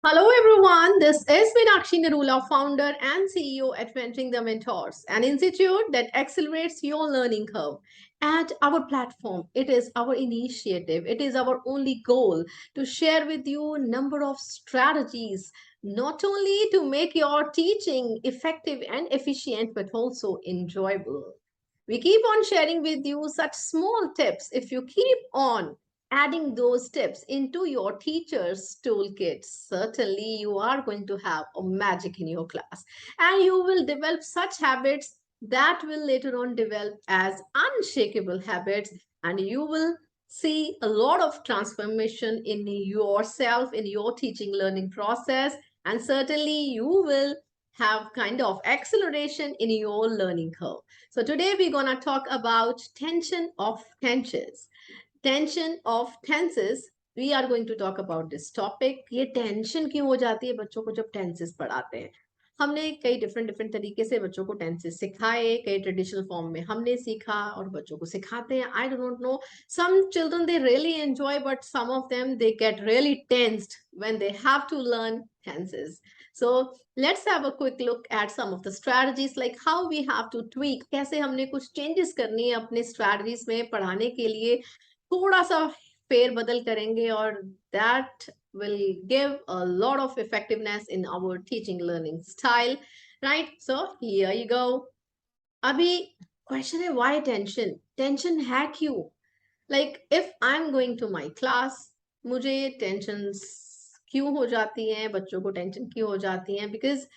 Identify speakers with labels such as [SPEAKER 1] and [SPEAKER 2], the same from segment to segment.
[SPEAKER 1] Hello everyone, this is Meenakshi Narula, founder and CEO at Mentoring the Mentors, an institute that accelerates your learning curve. At our platform, it is our initiative, it is our only goal to share with you a number of strategies, not only to make your teaching effective and efficient, but also enjoyable. We keep on sharing with you such small tips. If you keep on adding those tips into your teacher's toolkit, certainly you are going to have a magic in your class and you will develop such habits that will later on develop as unshakable habits, and you will see a lot of transformation in yourself, in your teaching learning process, and certainly you will have kind of acceleration in your learning curve. So today we're going to talk about tension of tensions. Tension of tenses, we are going to talk about this topic. ये tension क्यों हो जाती है बच्चों को जब tenses पढ़ाते हैं? हमने कई डिफरेंट डिफरेंट तरीके से बच्चों को टेंसेस सिखाए, कई ट्रेडिशनल फॉर्म में हमने सीखा और बच्चों को सिखाते हैं. I don't know, some children they really enjoy, but some of them they get really tensed when they have to learn tenses. So let's have a quick look at some of the strategies, like how we have to tweak, कैसे हमने कुछ changes करनी है अपने strategies में पढ़ाने के लिए. थोड़ा सा फेर बदल करेंगे और that will give a lot of effectiveness in our teaching learning style, right? So here you go. अभी क्वेश्चन है, why tension? टेंशन है क्यों? Like if I'm going to my class, मुझे टेंशन क्यों हो जाती हैं, बच्चों को टेंशन क्यों हो जाती हैं? बिकॉज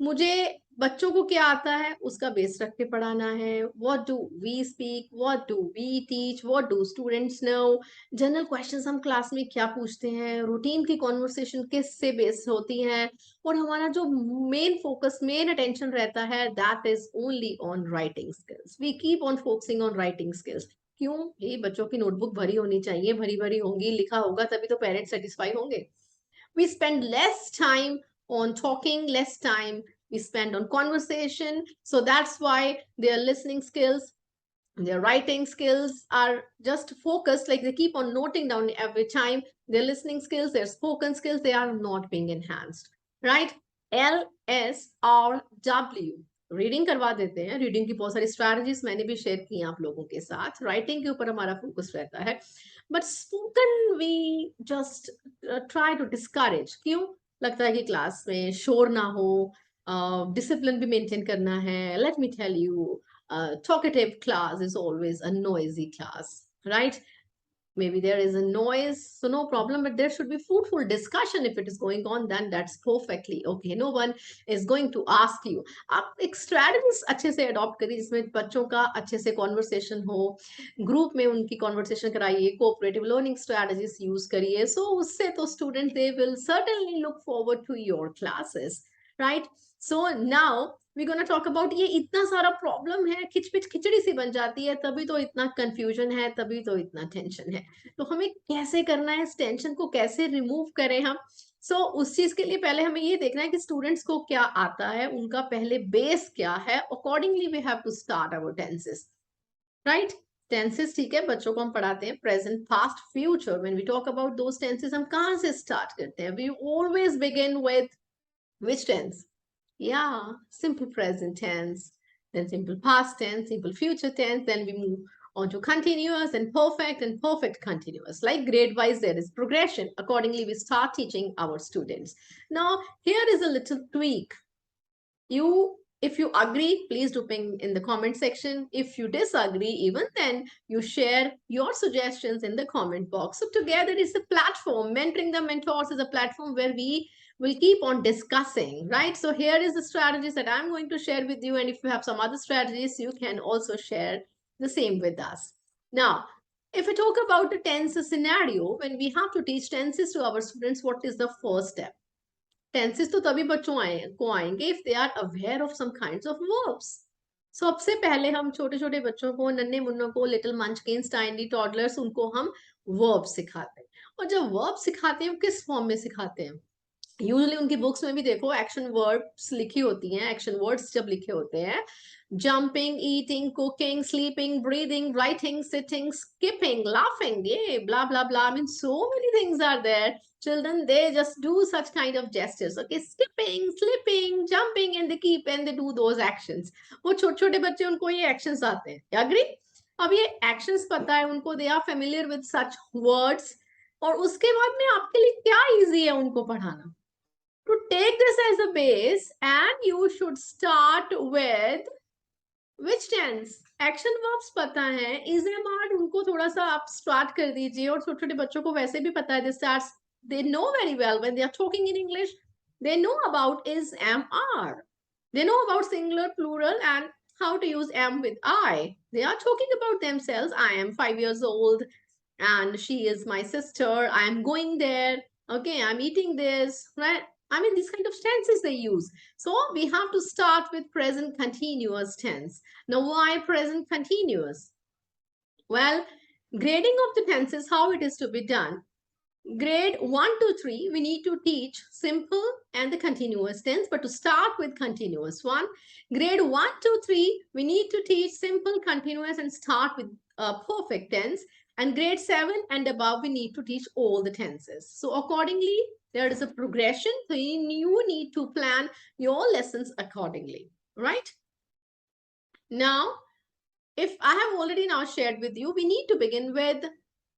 [SPEAKER 1] मुझे बच्चों को क्या आता है उसका बेस रख के पढ़ाना है. What do we speak, what do we teach, what do students know, general questions हम क्लास में क्या पूछते हैं, रूटीन की कॉन्वर्सेशन किस से बेस होती है, और हमारा जो मेन फोकस, मेन अटेंशन रहता है, that is only on writing skills. We keep on focusing on writing skills. क्यों? ये बच्चों की नोटबुक भरी होनी चाहिए, भरी भरी होंगी, लिखा होगा तभी तो पेरेंट्स सेटिस्फाई होंगे. We spend less time on talking, less time we spend on conversation. So that's why their listening skills, their writing skills are just focused, like they keep on noting down every time. Their listening skills, their spoken skills, they are not being enhanced, right? LSRW, reading करवा देते हैं. Reading की बहुत सारी strategies मैंने भी share की हैं आप लोगों के साथ. राइटिंग के ऊपर हमारा फोकस रहता है, but spoken we just try to discourage. क्यों? लगता है कि क्लास में शोर ना हो, डिसिप्लिन भी मेंटेन करना है. Let me tell you, talkative class is always a noisy class, right? Maybe there is a noise, so no problem, but there should be fruitful discussion. If it is going on, then that's perfectly okay. No one is going to ask you. आप एक strategies अच्छे से adopt करिए जिसमें बच्चों का अच्छे से conversation हो, group में उनकी conversation कराइए, cooperative learning strategies use करिए. So उससे तो students, they will certainly look forward to your classes, right? So now we're going to talk about ये इतना सारा प्रॉब्लम है, खिचपिच खिचड़ी सी बन जाती है, तभी तो इतना कंफ्यूजन है, तभी तो इतना टेंशन है. तो हमें कैसे करना है, इस टेंशन को कैसे रिमूव करें हम? उस चीज के लिए पहले हमें ये देखना है कि स्टूडेंट्स को क्या आता है, उनका पहले बेस क्या है. Accordingly we have to start our tenses, right? Tenses, ठीक है, बच्चों को हम पढ़ाते हैं present, past, future. When we talk about those tenses, हम कहाँ से स्टार्ट करते हैं? We always begin with which tense? Yeah, simple present tense, then simple past tense, simple future tense, then we move on to continuous and perfect continuous. Like grade wise, there is progression. Accordingly, we start teaching our students. Now, here is a little tweak. If you agree, please do ping in the comment section. If you disagree, even then you share your suggestions in the comment box. So together it's a platform. Mentoring the Mentors is a platform where we will keep on discussing, right? So here is the strategies that I'm going to share with you. And if you have some other strategies, you can also share the same with us. Now, if we talk about the tense scenario, when we have to teach tenses to our students, what is the first step? Tenses तो तभी बच्चों को आएंगे if they are aware of some kinds of verbs. सबसे पहले हम छोटे छोटे बच्चों को, नन्हे मुन्नों को, लिटिल मंचकिंस, टाइनी टॉडलर्स, उनको हम वर्ब सिखाते हैं. और जब वर्ब सिखाते हैं, किस फॉर्म में सिखाते हैं? यूजुअली उनकी बुक्स में भी देखो एक्शन वर्ड्स लिखी होती हैं, एक्शन वर्ड्स जब लिखे होते हैं, jumping, eating, cooking, sleeping, breathing, writing, sitting, skipping, laughing, ये blah blah blah. I mean, so many things are there. Children, they just do such kind of gestures. Okay, skipping, slipping, jumping, and they do those actions. वो छोटे छोटे बच्चे, उनको ये actions आते हैं. Agree? अब ये actions पता है उनको, they are familiar with such words. और उसके बाद में आपके लिए क्या easy है उनको पढ़ाना. To take this as a base, and you should start with which tense? Action verbs पता है, is am are उनको थोड़ा सा आप start कर दीजिए. और छोटे छोटे बच्चों को वैसे भी पता है, they know very well when they are talking in English. They know about is, am, are. They know about singular, plural, and how to use am with I. They are talking about themselves. I am 5 years old and she is my sister. I am going there. Okay, I'm eating this, right? I mean, these kind of tenses they use. So we have to start with present continuous tense. Now, why present continuous? Well, grading of the tenses, how it is to be done. Grade 1 to 3, we need to teach simple and the continuous tense. But to start with continuous one, grade 1 to 3, we need to teach simple, continuous, and start with perfect tense. And grade 7 and above, we need to teach all the tenses. So accordingly, there is a progression. So you need to plan your lessons accordingly, right? Now, if I have already now shared with you, we need to begin with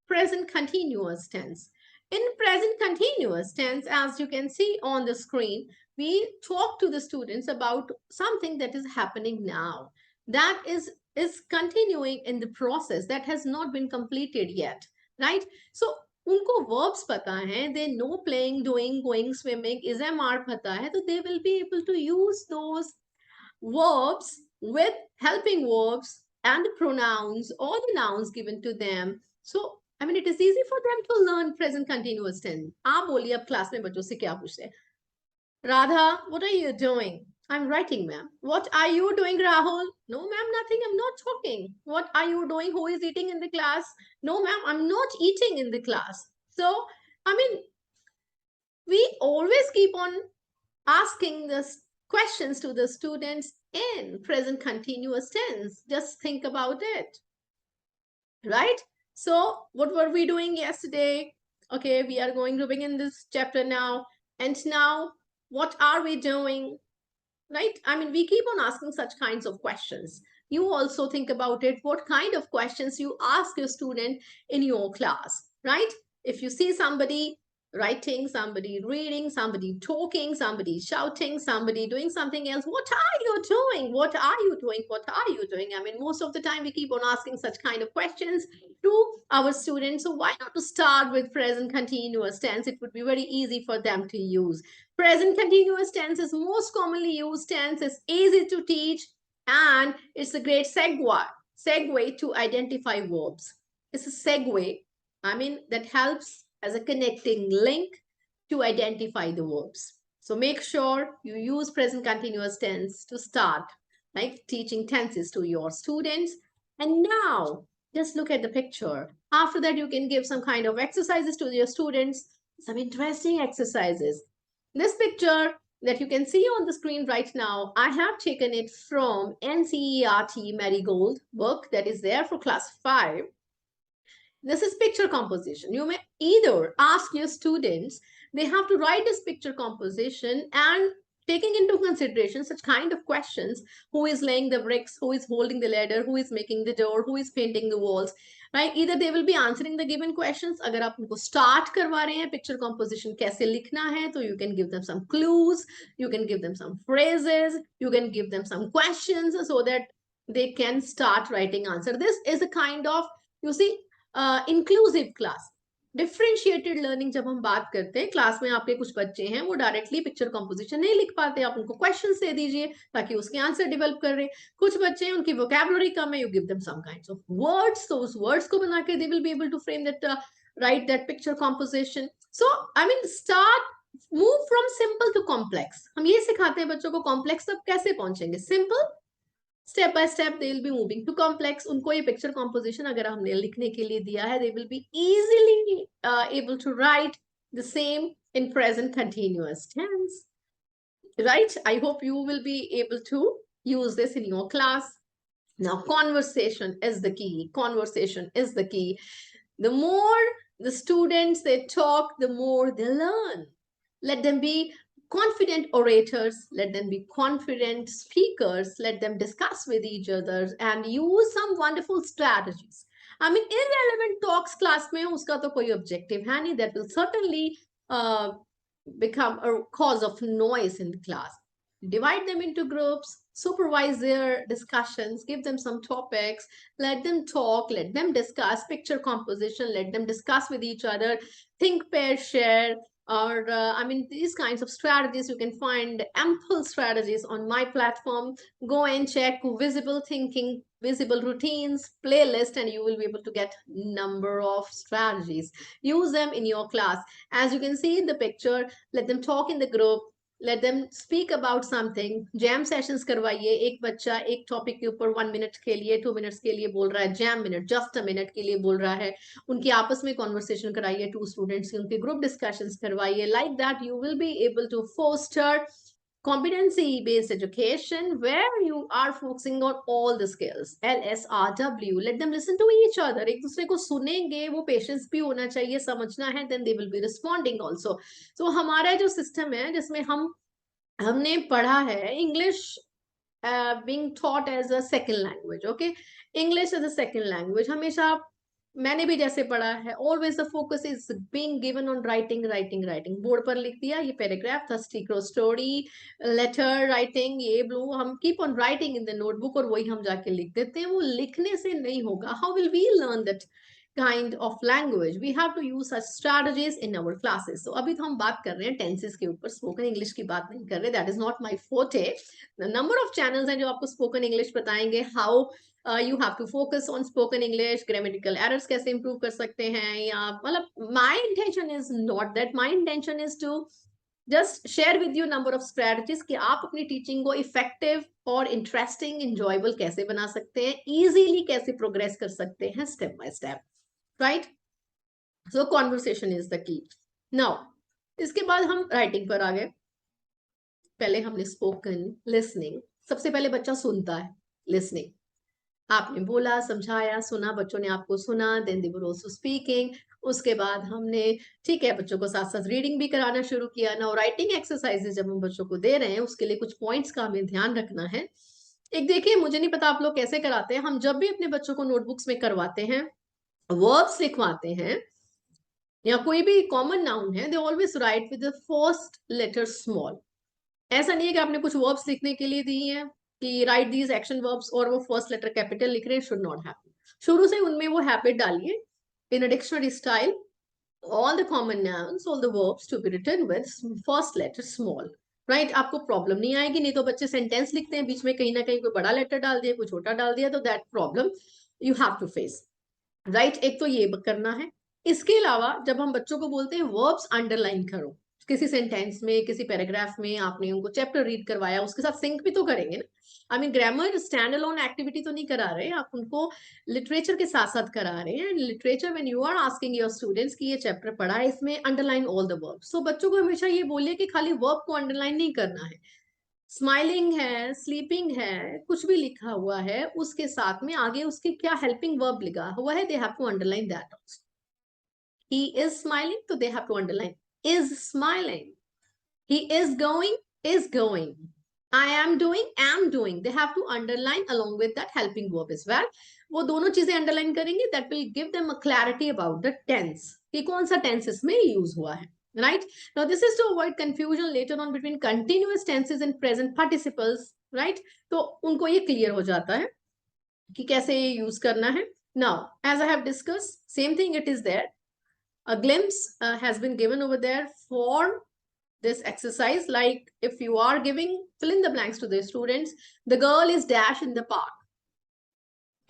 [SPEAKER 1] present continuous tense. In present continuous tense, as you can see on the screen, we talk to the students about something that is happening now. That is continuing in the process that has not been completed yet, right? So, उनको verbs पता है, they know playing, doing, going, swimming, is am are पता है, so they will be able to use those verbs with helping verbs and the pronouns or the nouns given to them. So, I mean, it is easy for them to learn present continuous tense. आप बोलिए अब class में बच्चों से क्या पूछते हैं? Radha, what are you doing? I'm writing, ma'am. What are you doing, Rahul? No, ma'am, nothing. I'm not talking. What are you doing? Who is eating in the class? No, ma'am, I'm not eating in the class. So, I mean, we always keep on asking this questions to the students in present continuous tense. Just think about it, right? So what were we doing yesterday? Okay, we are going to begin this chapter now. And now, what are we doing? Right? I mean, we keep on asking such kinds of questions. You also think about it, what kind of questions you ask your student in your class, right? If you see somebody writing, somebody reading, somebody talking, somebody shouting, somebody doing something else, what are you doing? What are you doing? What are you doing? I mean, most of the time we keep on asking such kind of questions to our students. So why not to start with present continuous tense? It would be very easy for them to use. Present continuous tense is most commonly used tense, is easy to teach, and it's a great segue to identify verbs. It's a segue, I mean, that helps as a connecting link to identify the verbs. So make sure you use present continuous tense to start like teaching tenses to your students. And now, just look at the picture. After that, you can give some kind of exercises to your students, some interesting exercises. This picture that you can see on the screen right now, I have taken it from NCERT Marigold book that is there for class 5. This is picture composition. You may either ask your students, they have to write this picture composition and taking into consideration such kind of questions, who is laying the bricks, who is holding the ladder, who is making the door, who is painting the walls, right? Either they will be answering the given questions. अगर आप उनको start करवा रहे हैं picture composition कैसे लिखना है, तो you can give them some clues, you can give them some phrases, you can give them some questions so that they can start writing answer. This is a kind of, you see, inclusive class. Differentiated learning जब हम बात करते हैं, class में आपके कुछ बच्चे हैं वो डायरेक्टली पिक्चर कंपोजिशन नहीं लिख पाते, आप उनको क्वेश्चंस दे दीजिए ताकि उसके आंसर डेवलप कर रहे हैं. कुछ बच्चे हैं उनकी वोकैबुलरी कम है, you give them some kinds of words, तो उस वर्ड्स को बना के they will be able to frame that, right that picture composition. So I mean start, move from simple to complex. हम ये सिखाते हैं बच्चों को, कॉम्प्लेक्स तब कैसे पहुंचेंगे? Simple, step by step they will be moving to complex. उनको ये पिक्चर कॉम्पोजिशन अगर हमने लिखने के लिए दिया है, they will be easily able to write the same in present continuous tense. Right? I hope you will be able to use this in your class. Now, conversation is the key. Conversation is the key. The more the students they talk, the more they learn. Let them be confident orators. Let them be confident speakers. Let them discuss with each other and use some wonderful strategies. I mean, irrelevant talks class में उसका तो कोई objective है नहीं. That will certainly uh, become a cause of noise in the class. Divide them into groups, supervise their discussions, give them some topics, let them talk, let them discuss picture composition, let them discuss with each other, think, pair, share, or I mean, these kinds of strategies. You can find ample strategies on my platform. Go and check visible thinking, visible routines, playlist, and you will be able to get number of strategies. Use them in your class. As you can see in the picture, let them talk in the group, let them speak about something. Jam sessions करवाइए. एक बच्चा एक topic के ऊपर 1 minute के लिए 2 minutes के लिए बोल रहा है, jam minute just a minute के लिए बोल रहा है. उनकी आपस में कॉन्वर्सेशन कराइए, 2 स्टूडेंट्स की उनके ग्रुप डिस्कशंस करवाइए. Like that you will be able to foster competency based education where you are focusing on all the skills. LSRW, let them listen to each other. एक दूसरे को सुनेंगे, वो पेशेंस भी होना चाहिए, समझना है, then they will be responding also. So हमारा जो सिस्टम है जिसमें हमने पढ़ा है English being taught as a second language. Okay, English as a second language. हमेशा मैंने भी जैसे पढ़ा है, always the focus is being given on writing, writing, writing. Board पर लिख दिया, ये पैराग्राफ था, स्टिकर स्टोरी, लेटर राइटिंग, ये ब्लू, हम keep on writing in the notebook और वही हम जाके लिख देते हैं. वो लिखने से नहीं होगा. How will we learn that kind of language? We have to use such strategies in our classes. So अभी तो हम बात कर रहे हैं tenses के ऊपर, spoken English की बात नहीं कर रहे. That is not my forte. The number of channels हैं जो आपको spoken English बताएंगे, how you have to focus on spoken English, grammatical errors कैसे improve कर सकते हैं, या मतलब my intention is not that. My intention is to just share with you number of strategies कि आप अपनी teaching को effective और interesting, enjoyable कैसे बना सकते हैं, easily कैसे progress कर सकते हैं step by step. Right? So conversation is the key. Now, इसके बाद हम writing पर आ गए. पहले हमने spoken, listening. सबसे पहले बच्चा सुनता है, listening. आपने बोला, समझाया, सुना, बच्चों ने आपको सुना, then they were also speaking. उसके बाद हमने, ठीक है, बच्चों को साथ साथ रीडिंग भी कराना शुरू किया. Now writing exercises जब हम बच्चों को दे रहे हैं, उसके लिए कुछ पॉइंट्स का हमें ध्यान रखना है. एक देखिए, मुझे नहीं पता आप लोग कैसे कराते हैं. हम जब भी अपने बच्चों को नोटबुक्स में करवाते हैं, वर्ब्स लिखवाते हैं या कोई भी कॉमन नाउन है, they always write with the first letter small. ऐसा नहीं है कि आपने कुछ वर्ब्स लिखने के लिए दी है कि राइट दीज एक्शन वर्ब्स और वो फर्स्ट लेटर कैपिटल लिख रहे हैं. Should not happen. शुरू से उनमें वो हैबिट डालिए in a dictionary style. all the common nouns, all the verbs to be written with first letter small. Right? आपको प्रॉब्लम नहीं आएगी. नहीं तो बच्चे सेंटेंस लिखते हैं, बीच में कहीं ना कहीं कोई बड़ा लेटर डाल दिया, कोई छोटा डाल दिया, तो that problem you have to face. Right? एक तो ये करना है. इसके अलावा जब हम बच्चों को बोलते हैं वर्ब्स अंडरलाइन करो, किसी सेंटेंस में, किसी पैराग्राफ में आपने उनको चैप्टर रीड करवाया, उसके साथ सिंक भी तो करेंगे ना. I mean grammar stand alone activity तो नहीं करा रहे, आप उनको लिटरेचर के साथ साथ करा रहे हैं. Literature when you are asking your students कि ये चैप्टर पढ़ा है, इसमें underline all the verbs. So बच्चों को हमेशा ये बोलिए कि खाली वर्ब को अंडरलाइन नहीं करना है. स्माइलिंग है, स्लीपिंग है, कुछ भी लिखा हुआ है, उसके साथ में आगे उसके क्या हेल्पिंग वर्ब लिखा हुआ है, they have to underline that also. He is smiling, तो they have to underline is smiling. He is going. I am doing. They have to underline along with that helping verb as well. वो दोनों चीजें underline करेंगे. That will give them a clarity about the tense, कि कौन सा tense इसमें use हुआ है. Right? Now this is to avoid confusion later on between continuous tenses and present participles. Right? तो उनको ये क्लियर हो जाता है कि कैसे ये यूज करना है. Now, as I have discussed, same thing it is there. A glimpse has been given over there for this exercise. Like if you are giving fill in the blanks to the students, the girl is dash in the park.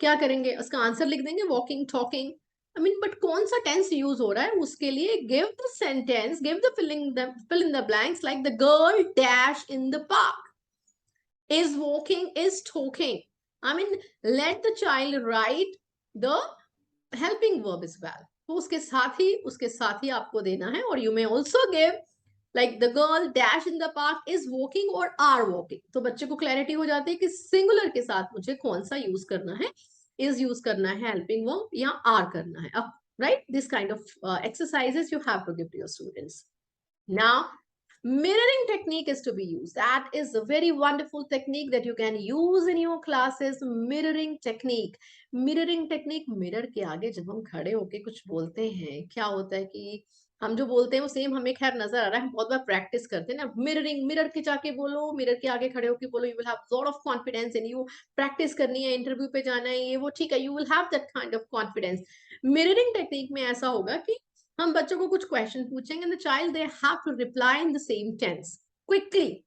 [SPEAKER 1] क्या करेंगे? उसका answer लिख देंगे, walking, talking. I mean, but कौन सा tense use हो रहा है उसके लिए give the sentence, give the fill in the blanks like the girl dash in the park, is walking, is talking. I mean, let the child write the helping verb as well. तो उसके साथ ही आपको देना है. और you may also give like the girl dash in the park is walking और are walking, तो बच्चे को क्लैरिटी हो जाती है कि सिंगुलर के साथ मुझे कौन सा यूज करना है, इज यूज करना है हेल्पिंग वर्ब या आर करना है. अब right, this kind of exercises you have to give to your students. Now mirroring technique is to be used. That is a very wonderful technique that you can use in your classes. Mirroring technique. Mirroring technique, mirror के आगे जब हम खड़े होके कुछ बोलते हैं, क्या होता है कि हम जो बोलते हैं वो सेम हमें खैर नजर आ रहा है, हम बहुत बार प्रैक्टिस करते हैं ना. मिररिंग, मिरर के जाके बोलो, मिरर के आगे खड़े होके बोलो, you will have lot of confidence in you. Practice करनी है, इंटरव्यू पे जाना है, ये वो ठीक है, you will have that kind of confidence. Mirroring technique में ऐसा होगा कि हम बच्चों को कुछ क्वेश्चन पूछेंगे and the child they have to reply in the same tense quickly.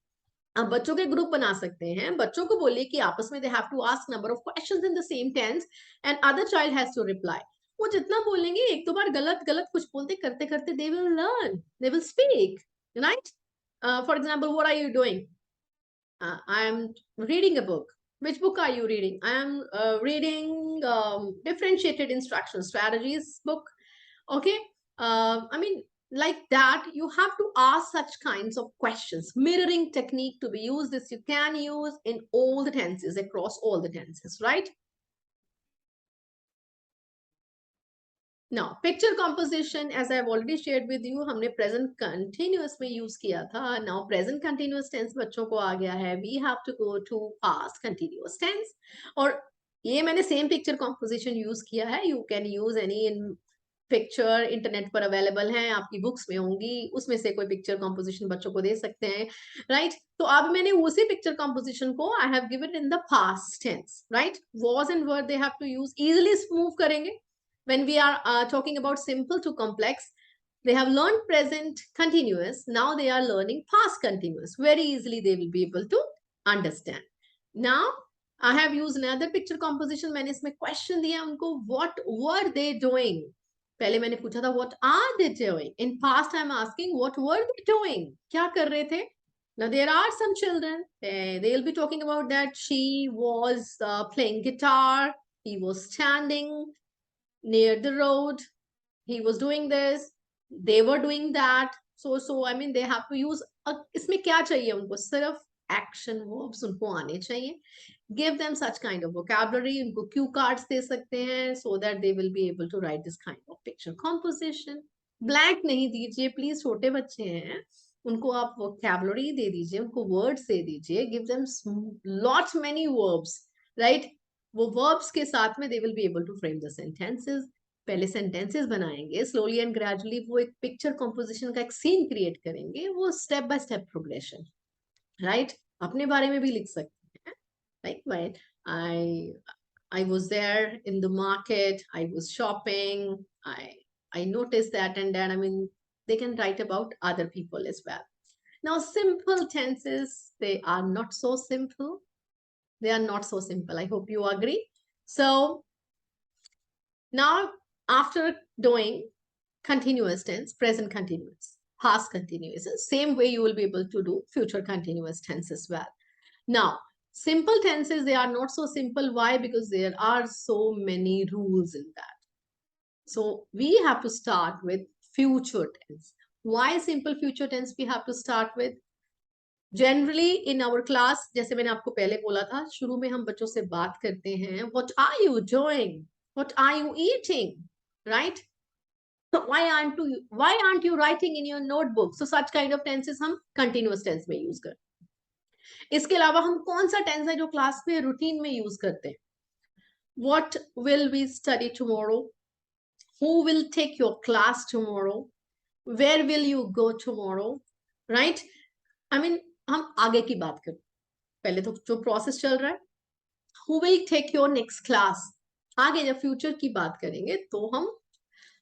[SPEAKER 1] आप बच्चों के ग्रुप बना सकते हैं, बच्चों को बोलिए कि आपस में they have to ask number of questions in the same tense and other child has to reply. वो जितना बोलेंगे, एक दो बार गलत गलत कुछ बोलते करते करते they will learn, they will speak, right. For example, what are you doing? I am reading a book. Which book are you reading? I am reading differentiated instruction strategies book. Okay. I mean, like that, you have to ask such kinds of questions. Mirroring technique to be used, this you can use in all the tenses, across all the tenses, right? Now picture composition, as I have already shared with you, हमने present continuous में use किया था. Now present continuous tense बच्चों को आ गया है. We have to go to past continuous tense. और ये मैंने same picture composition use किया है. You can use any in picture internet पर अवेलेबल हैं, आपकी बुक्स में होंगी, उसमें से कोई पिक्चर कॉम्पोजिशन बच्चों को दे सकते हैं, राइट. तो अब मैंने उसी पिक्चर कॉम्पोजिशन को I have given in the past tense, right. Was and word they have to use, easily move करेंगे. When we are talking about simple to complex, they have learned present continuous, now they are learning past continuous. Very easily they will be able to understand. Now I have used another picture composition. मैंने इसमें question दिया उनको, what were they doing? पहले मैंने पूछा था what are they doing. In past I'm asking what were they doing, क्या कर रहे थे. Now there are some children, they will be talking about that she was playing guitar, he was standing near the road, he was doing this, they were doing that. So I mean they have to use इसमें क्या चाहिए उनको, सिर्फ action verbs उनको आने चाहिए. Give them such kind of vocabulary. उनको cue cards दे सकते हैं so that they will be able to write this kind of picture composition. Blank नहीं दीजिए please, छोटे बच्चे हैं, उनको आप vocabulary दे दीजिए, उनको words दे दीजिए. Give them lot many verbs, right? वो verbs के साथ में they will be able to frame the sentences. पहले सेंटेंसेस बनाएंगे, स्लोली एंड ग्रेजुअली वो एक पिक्चर कॉम्पोजिशन का एक सीन क्रिएट करेंगे, वो step by step progression, right. अपने बारे में भी लिख सकते हैं, like when I was there in the market, I was shopping, I noticed that and that. I mean, they can write about other people as well. Now simple tenses, they are not so simple, they are not so simple. I hope you agree. So now after doing continuous tense, present continuous, past continuous, same way you will be able to do future continuous tense as well. Now simple tenses, they are not so simple. Why? Because there are so many rules in that. So we have to start with future tense. Why simple future tense we have to start with? Generally in our class, जैसे मैंने आपको पहले बोला था, शुरू में हम बच्चों से बात करते हैं, what are you doing, what are you eating, right? why aren't you writing in your notebook? So such kind of tenses हम continuous tense में use करते हैं. इसके अलावा हम कौन सा tense है जो क्लास में रूटीन में use करते हैं? What will we study tomorrow? Who will take your class tomorrow? Where will you go tomorrow? Right? I mean, हम आगे की बात करें, पहले तो जो प्रोसेस चल रहा है, who will take your next class. आगे जब फ्यूचर की बात करेंगे तो हम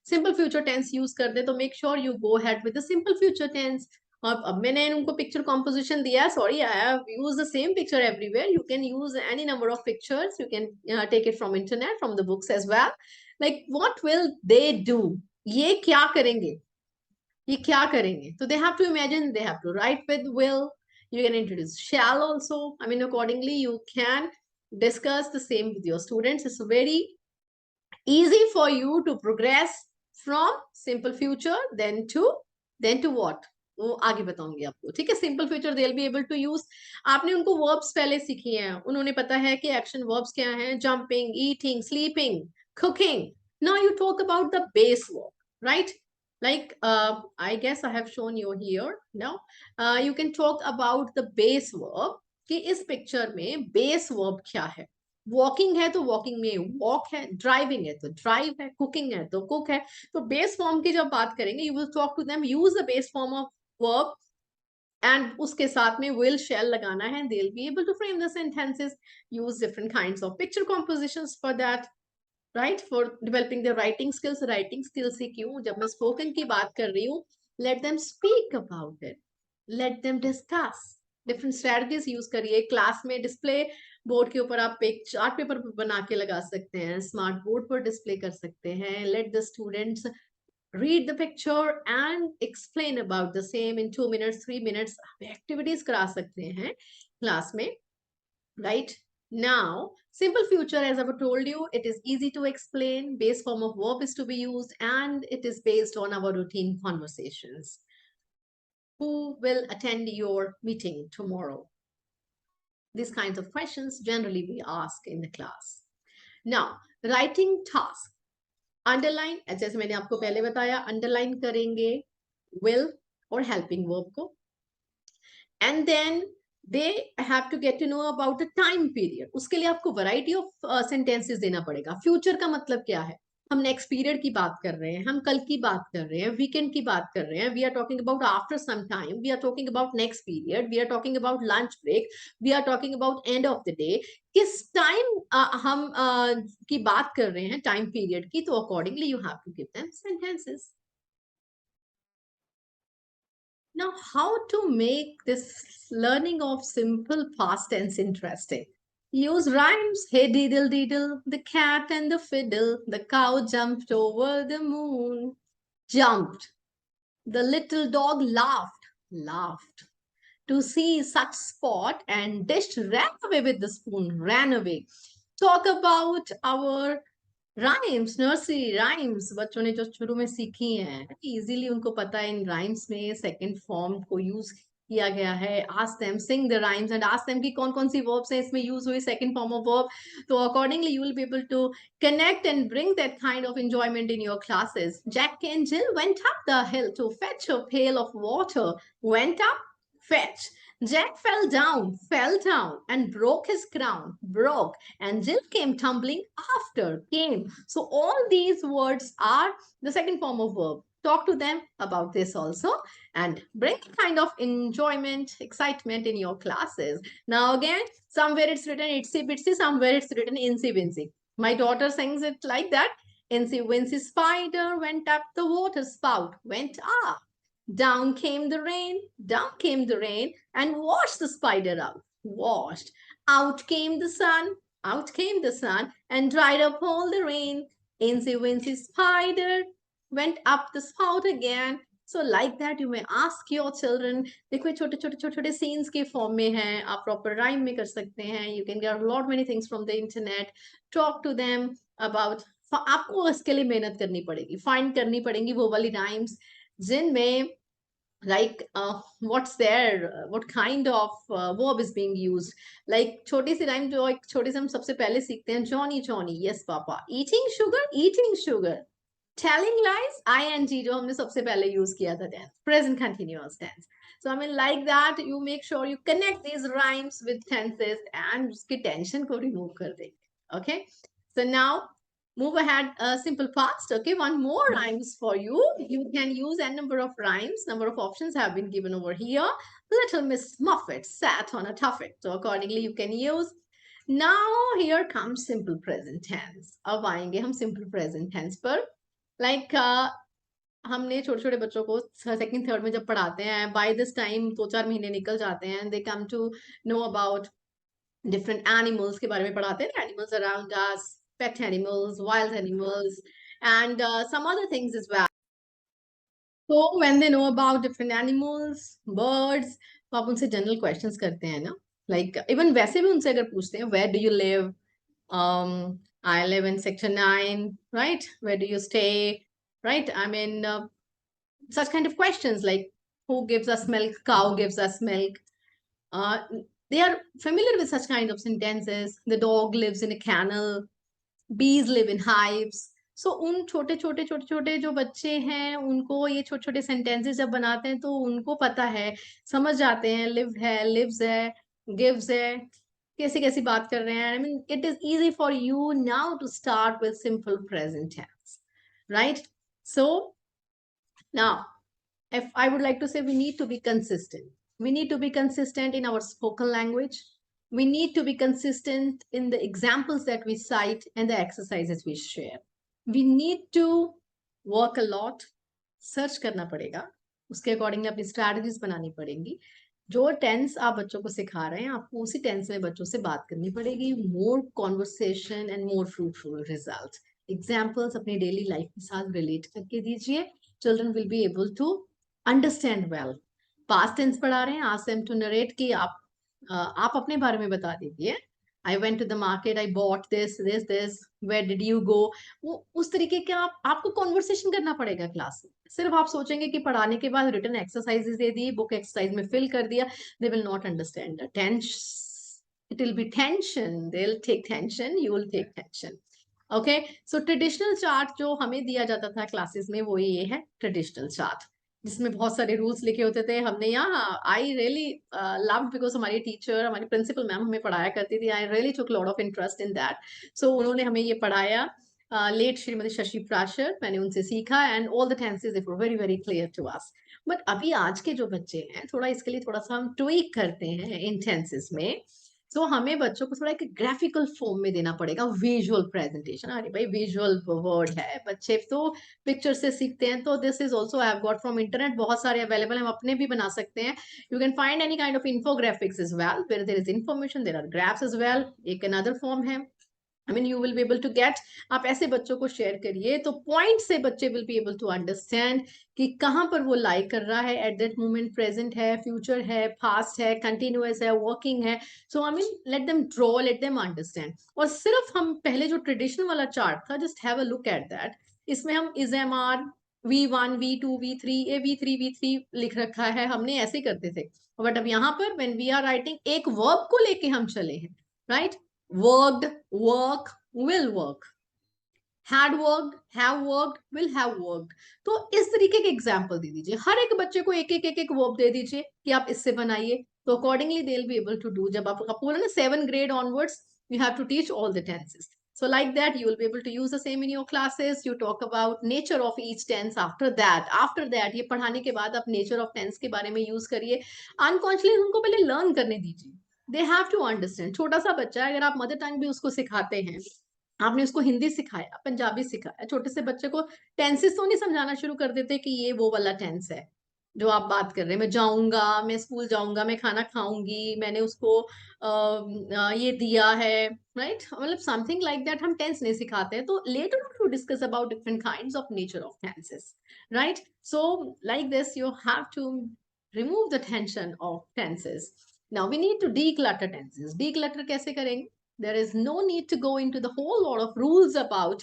[SPEAKER 1] सिंपल फ्यूचर टेंस यूज कर दे. तो make sure you go head with the simple future tense. अब मैंने उनको पिक्चर कॉम्पोजिशन दिया, sorry I have used the same picture everywhere. You can use any number of pictures, you can take it from internet, from the books as well. Like what will they do, ये क्या करेंगे, ये क्या करेंगे. तो they have to imagine, they have to write with will. You can introduce shall also. I mean, accordingly, you can discuss the same with your students. It's very easy for you to progress from simple future then to what? वो आगे बताऊंगी आपको, ठीक है। Simple future they will be able to use. आपने उनको verbs पहले सीखी हैं, उन्होंने पता है कि एक्शन वर्ब्स क्या हैं, jumping, eating, sleeping, cooking. Now you talk about the base verb, right? Like I guess I have shown you here now. You can talk about the base verb कि इस पिक्चर में base verb क्या है। Walking है तो walking में walk है, driving है तो ड्राइव है, कुकिंग है तो कुक है। तो बेस फॉर्म की जब बात करेंगे, you will talk to them, use the base form of verb and उसके साथ में विल शैल लगाना है, they will be able to frame the sentences, use different kinds of picture compositions for that, right, for developing the writing skills. Writing skills ही क्यों, जब मैं spoken की बात कर रही हूँ, let them speak about it, let them discuss, different strategies use करिए। क्लास में डिस्प्ले बोर्ड के ऊपर आप एक चार्ट पेपर बना के लगा सकते हैं, स्मार्ट बोर्ड पर डिस्प्ले कर सकते हैं। Let the students read the picture and explain about the same in 2 minutes, 3 minutes. Activities करा सकते हैं क्लास में, right? Now, simple future, as I've told you, it is easy to explain. Base form of verb is to be used, and it is based on our routine conversations. Who will attend your meeting tomorrow? These kinds of questions generally we ask in the class. Now, writing task. Underline, जैसे मैंने आपको पहले बताया, underline करेंगे will और helping verb को, and then they have to get to know about the time period. उसके लिए आपको वैरायटी ऑफ सेंटेंसेस देना पड़ेगा। फ्यूचर का मतलब क्या है, हम नेक्स्ट पीरियड की बात कर रहे हैं, हम कल की बात कर रहे हैं, वीकेंड की बात कर रहे हैं, we are talking about after some time, we are talking about next period, we are talking about lunch break, we are talking about end of the day. किस टाइम हम की बात कर रहे हैं, टाइम पीरियड की, तो accordingly you have to give them sentences. Now, how to make this learning of simple past tense interesting? Use rhymes. Hey diddle diddle, the cat and the fiddle, the cow jumped over the moon. Jumped. The little dog laughed to see such spot and dished ran away with the spoon, ran away. Talk about our rhymes, nursery rhymes बच्चों ने जो शुरू में सीखी हैं, easily उनको पता है इन राइम्स में सेकंड फॉर्म को यूज किया गया है। Ask them, sing the rhymes and ask them कि कौन कौन सी वर्ब्स हैं इसमें यूज हुई सेकंड फॉर्म ऑफ वर्ब। तो accordingly you will be able to connect and bring that kind of enjoyment in your classes. Jack and Jill went up the hill to fetch a pail of water. Went up, fetch. Jack fell down, and broke his crown, broke, and Jill came tumbling after, came. So all these words are the second form of verb. Talk to them about this also and bring kind of enjoyment, excitement in your classes. Now again, somewhere it's written itsy bitsy, somewhere it's written insy wincy. My daughter sings it like that. Insy wincy spider went up the water spout, went up. Down came the rain, and washed the spider out. Washed. Out came the sun, and dried up all the rain. Insy wincy spider went up the spout again. So like that you may ask your children. देखो छोटे छोटे छोटे छोटे scenes के form में हैं, आप proper rhyme में कर सकते हैं. You can get a lot many things from the internet. Talk to them about. आपको इसके लिए मेहनत करनी पड़ेगी, find करनी पड़ेंगी वो वाली rhymes जिनमें like what's there, what kind of verb is being used. Like छोटी सी rhyme जो एक छोटे से हम सबसे पहले सीखते हैं, Johnny Johnny, yes papa, eating sugar, telling lies, ing जो हमने सबसे पहले use किया था tense, present continuous tense. So I mean like that you make sure you connect these rhymes with tenses and उसकी tension को remove कर देंगे. Okay, so now move ahead, simple past. Okay, one more rhymes for you. You can use n number of rhymes. Number of options have been given over here. Little Miss Muffet sat on a tuffet. So accordingly you can use. Now here comes simple present tense. अब आएंगे हम simple present tense पर. Like हमने छोटे छोटे बच्चों को second third में जब पढ़ाते हैं, by this time 2-4 महीने निकल जाते हैं, they come to know about different animals के बारे में पढ़ाते हैं, animals around us, pet animals, wild animals, and some other things as well. So when they know about different animals, birds, तो आप उनसे general questions करते हैं ना, like even वैसे भी उनसे अगर पूछते हैं, where do you live? I live in section 9, right? Where do you stay? Right? I mean, such kind of questions like who gives us milk, cow gives us milk. Uh, they are familiar with such kind of sentences. The dog lives in a kennel, bees live in hives. So उन छोटे छोटे छोटे छोटे जो बच्चे हैं उनको ये छोटे छोटे सेंटेंसेस जब बनाते हैं तो उनको पता है, समझ जाते हैं, लिव है, लिव्स है, गिव्स है, कैसी कैसी बात कर रहे हैं. I mean it is easy for you now to start with simple present tense, right? So now if I would like to say, we need to be consistent. We need to be consistent in our spoken language. We need to be consistent in the examples that we cite and the exercises we share. We need to work a lot. Search करना पड़ेगा, उसके accordingly अपनी strategies बनानी पड़ेंगी. जो tense आप बच्चों को सिखा रहे हैं आपको उसी टेंस में बच्चों से बात करनी पड़ेगी. More conversation and more fruitful result. Examples अपनी डेली लाइफ के साथ रिलेट करके दीजिए. Children will be able to understand well. Past tense पढ़ा रहे हैं, आस्क देम टू नरेट कि आप अपने बारे में बता दीजिए. I went to the market, I bought this, where did you go. वो उस तरीके के आपको कॉन्वर्सेशन करना पड़ेगा क्लास में. सिर्फ आप सोचेंगे कि पढ़ाने के बाद रिटन एक्सरसाइजेस दे दी, बुक एक्सरसाइज में फिल कर दिया, they will not understand the tense. It will be tension, they will take tension, you will take tension. Okay, so traditional chart जो हमें दिया जाता था क्लासेस में वो ये है ट्रेडिशनल चार्ट, जिसमें बहुत सारे रूल्स लिखे होते थे. हमने यहाँ आई रियली लव बिकॉज हमारी टीचर, हमारी प्रिंसिपल मैम हमें पढ़ाया करती थी. I really took lot of interest in that. So उन्होंने हमें ये पढ़ाया. लेट श्रीमती शशि प्राशर, मैंने उनसे सीखा and all the tenses they were very very clear to us. But अभी आज के जो बच्चे हैं थोड़ा इसके लिए थोड़ा सा हम ट्वीक करते हैं इन टेंसेस में. तो हमें बच्चों को थोड़ा एक ग्राफिकल फॉर्म में देना पड़ेगा, विजुअल प्रेजेंटेशन. अरे भाई विजुअल वर्ड है, बच्चे तो पिक्चर से सीखते हैं. तो this is also I have got from internet, बहुत सारे अवेलेबल, हम अपने भी बना सकते हैं. You can find any kind of infographics as well, where there is information there are graphs as well. एक अनदर फॉर्म है. I mean you will be able to get. आप ऐसे बच्चों को शेयर करिए तो पॉइंट से बच्चे will be able to understand कि कहाँ पर वो लाइक कर रहा है एट दैट मोमेंट. प्रेजेंट है, फ्यूचर है, पास्ट है, कंटिन्यूअस है, वर्किंग है. So I mean let them draw, let them understand. और सिर्फ हम पहले जो ट्रेडिशनल वाला चार्ट था, just have a look at that. इसमें हम is M R V1 V2 V3 A V3 लिख रखा है, हमने ऐसे ही करते थे. बट अब यहाँ पर व्हेन वी आर राइटिंग एक वर्ब को लेके हम चले हैं, right? Worked, work, will work. Had worked, have worked, will have worked. तो इस तरीके के एग्जाम्पल दे दीजिए. हर एक बच्चे को एक एक एक एक वर्ब दे दीजिए कि आप इससे बनाइए. तो accordingly they will be able to do. जब आपका पूरा ना 7th grade onwards, you have to teach all the tenses. So like that, you will be able to use the same in your classes. You talk about nature of each tense. After that, ये पढ़ाने के बाद आप nature of tense के बारे में use करिए. Unconsciously उनको पहले लर्न करने दीजिए. They have to understand. छोटा सा बच्चा है, अगर आप मदर टंग भी उसको सिखाते हैं, आपने उसको हिंदी सिखाया, पंजाबी सिखाया, छोटे से बच्चे को टेंसेस तो नहीं समझाना शुरू कर देते कि ये वो वाला टेंस है जो आप बात कर रहे हैं. मैं जाऊंगा, मैं स्कूल जाऊंगा, मैं खाना खाऊंगी, मैंने उसको ये दिया है, राइट? मतलब समथिंग लाइक दैट हम टेंस नहीं सिखाते हैं. तो later to discuss about different kinds of nature of tenses, right? So like this you have to remove the tension of tenses. Now we need to declutter tenses. Declutter कैसे करेंगे? There is no need to go into the whole lot of rules about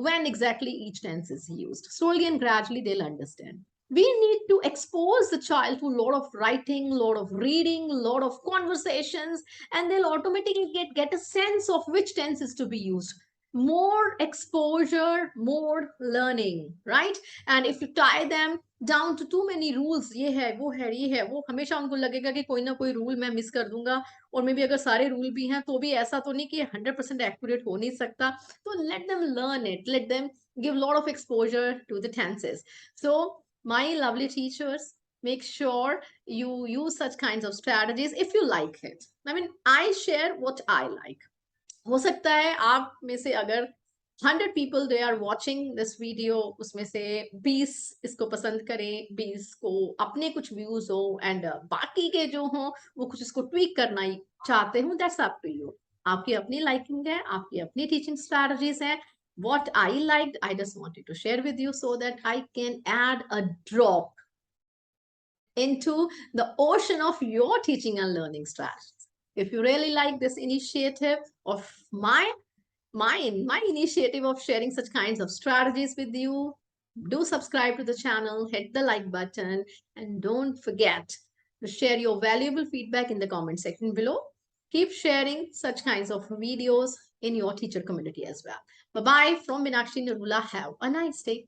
[SPEAKER 1] when exactly each tense is used. Slowly and gradually they'll understand. We need to expose the child to a lot of writing, a lot of reading, a lot of conversations, and they'll automatically get a sense of which tense is to be used. More exposure, more learning, right? And if you tie them down to too many rules, ये है वो है ये है वो, हमेशा उनको लगेगा कि कोई ना कोई रूल मैं मिस कर दूंगा. और मे भी अगर सारे रूल भी हैं तो भी ऐसा तो नहीं कि 100% एक्यूरेट हो नहीं सकता. तो let them learn it, let them give lot of exposure to the tenses. So my lovely teachers, make sure you use such kinds of strategies if you like it. I mean, I share what I like. हो सकता है आप में से अगर 100 people they are watching this video, उसमें से 20 इसको पसंद करें, 20 को अपने कुछ व्यूज हो, एंड बाकी के जो हो वो कुछ इसको ट्वीक करना ही चाहते हो. That's up to you. आपकी अपनी लाइकिंग है, आपकी अपनी टीचिंग स्ट्रैटेजीज है. What I liked, I just wanted to share with you so that I can add a drop into the ocean of your teaching and learning strategies. If you really like this initiative of my initiative of sharing such kinds of strategies with you, Do subscribe to the channel, hit the like button, and don't forget to share your valuable feedback in the comment section below. Keep sharing such kinds of videos in your teacher community as well. Bye bye from Minakshi Nirula. Have a nice day.